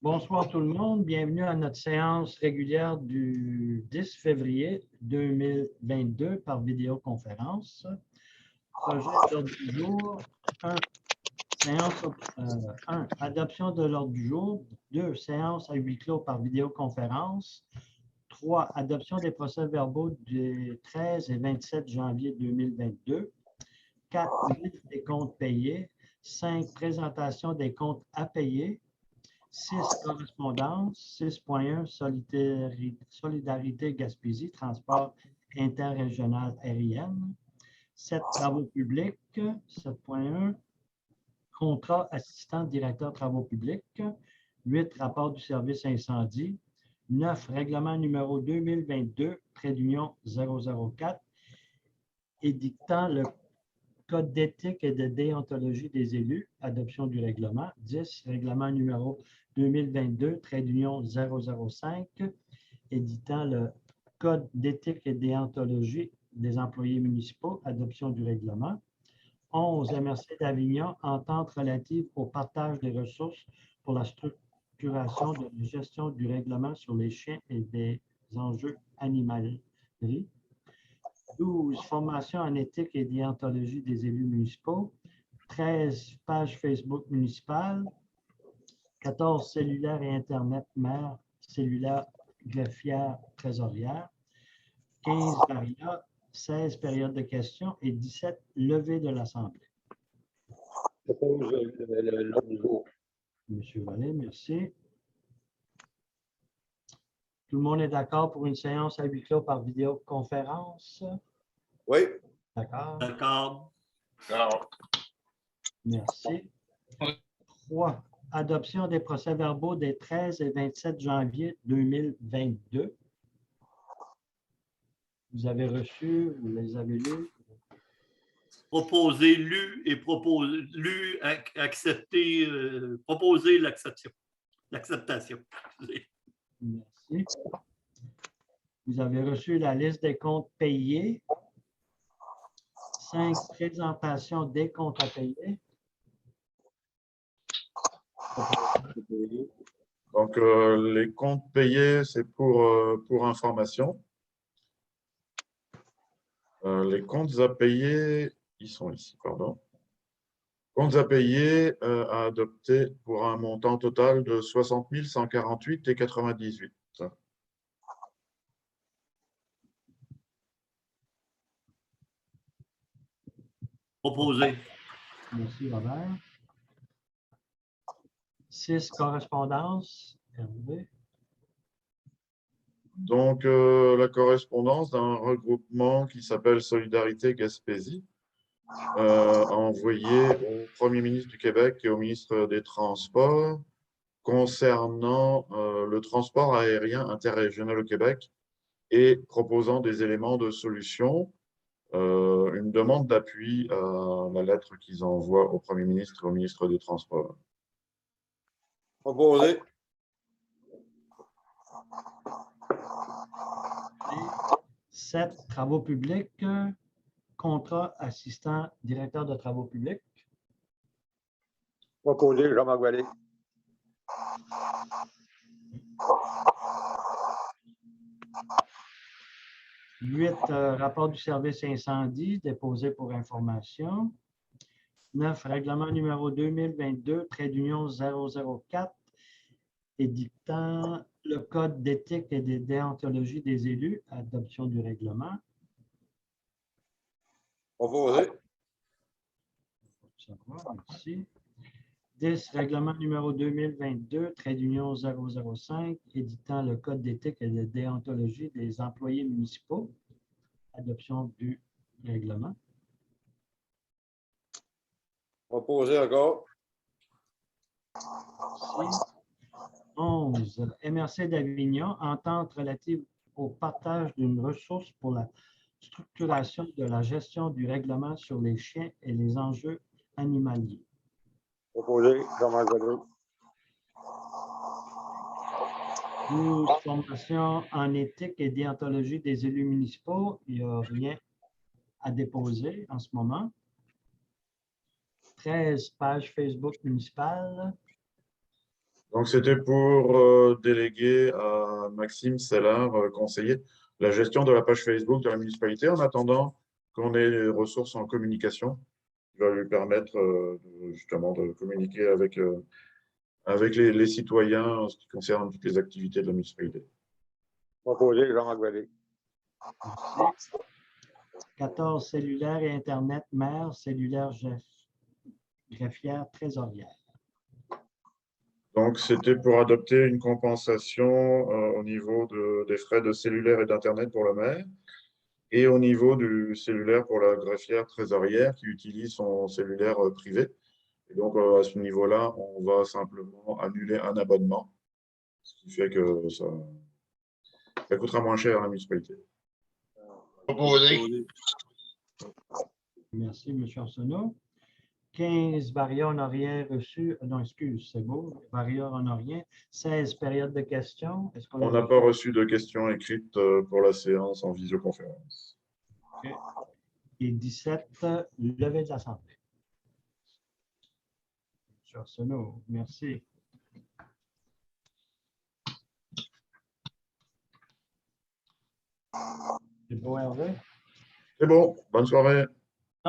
Bonsoir tout le monde. Bienvenue à notre séance régulière du 10 février 2022 par vidéoconférence. Projet d'ordre du jour 1. Séance 1. Adoption de l'ordre du jour. 2. Séance à huis clos par vidéoconférence. 3. Adoption des procès-verbaux du 13 et 27 janvier 2022. 4. Liste des comptes payés. 5. Présentation des comptes à payer. 6. Correspondance. 6.1. Solidarité Gaspésie, transport interrégional aérien. 7. Travaux publics. 7.1. Contrat assistant directeur travaux publics. 8. Rapport du service incendie. 9. Règlement numéro 2022-004 édictant le Code d'éthique et de déontologie des élus, adoption du règlement. 10. Règlement numéro 2022-005 éditant le Code d'éthique et déontologie des employés municipaux, adoption du règlement. 11. MRC d'Avignon, entente relative au partage des ressources pour la structuration de la gestion du règlement sur les chiens et des enjeux animalerie. 12. Formation en éthique et déontologie des élus municipaux. 13. Page Facebook municipale. 14. Cellulaire et Internet maire, cellulaire, greffière, trésorière. 15. Varia. 16. Période de questions. Et 17. Levée de l'Assemblée. Je propose l'ordre du jour. Monsieur Vallée, merci. Tout le monde est d'accord pour une séance à huis clos par vidéoconférence? Oui. D'accord. D'accord. Merci. 3. Adoption des procès-verbaux des 13 et 27 janvier 2022. Vous avez reçu, vous les avez lus? Proposer, lu et proposer, lu, accepter, proposer l'acceptation. L'acceptation. Merci. Vous avez reçu la liste des comptes payés. 5. Présentation des comptes à payer. Donc, les comptes payés, c'est pour information. Les comptes à payer, ils sont ici, pardon. Comptes à payer à adopter pour un montant total de 60 148,98 €. Proposer. Merci, Robert. 6. Correspondance. Hervé. Donc, la correspondance d'un regroupement qui s'appelle Solidarité Gaspésie a envoyé au Premier ministre du Québec et au ministre des Transports concernant le transport aérien interrégional au Québec et proposant des éléments de solution, une demande d'appui à la lettre qu'ils envoient au Premier ministre et au ministre des Transports. Proposer. 7. Travaux publics. Contrat assistant directeur de travaux publics. Proposer, Jean-Marc Vallée. 8. Rapport du service incendie déposé pour information. 9. Règlement numéro 2022-004 édictant le Code d'éthique et de déontologie des élus, adoption du règlement. Proposer. Merci. 10. Règlement numéro 2022-005 éditant le Code d'éthique et de déontologie des employés municipaux, adoption du règlement. Proposer encore. 11. MRC d'Avignon, entente relative au partage d'une ressource pour la structuration de la gestion du règlement sur les chiens et les enjeux animaliers. Proposer, Jean-Marc Vallée. 12. Formation en éthique et déontologie des élus municipaux. Il n'y a rien à déposer en ce moment. 13. Page Facebook municipale. Donc, c'était pour déléguer à Maxime Sellard, conseiller, la gestion de la page Facebook de la municipalité en attendant qu'on ait les ressources en communication qui va lui permettre justement de communiquer avec les citoyens en ce qui concerne toutes les activités de la municipalité. Proposé Jean-Marc Vallée. Merci. 14, cellulaire et Internet, maire, cellulaire, greffière, trésorière. Donc, c'était pour adopter une compensation au niveau des frais de cellulaire et d'Internet pour le maire et au niveau du cellulaire pour la greffière trésorière qui utilise son cellulaire privé. Et donc, à ce niveau-là, on va simplement annuler un abonnement, ce qui fait que ça coûtera moins cher à la municipalité. Proposé. Merci, M. Arsenault. 15, Varia honorien reçu. Non, excuse, c'est beau. Varia honorien. 16, période de questions. Est-ce qu'on On n'a pas reçu de questions écrites pour la séance en visioconférence. OK. Et 17, levée de l'Assemblée. M. Arsenault, merci. C'est beau, Hervé? C'est bon, bonne soirée.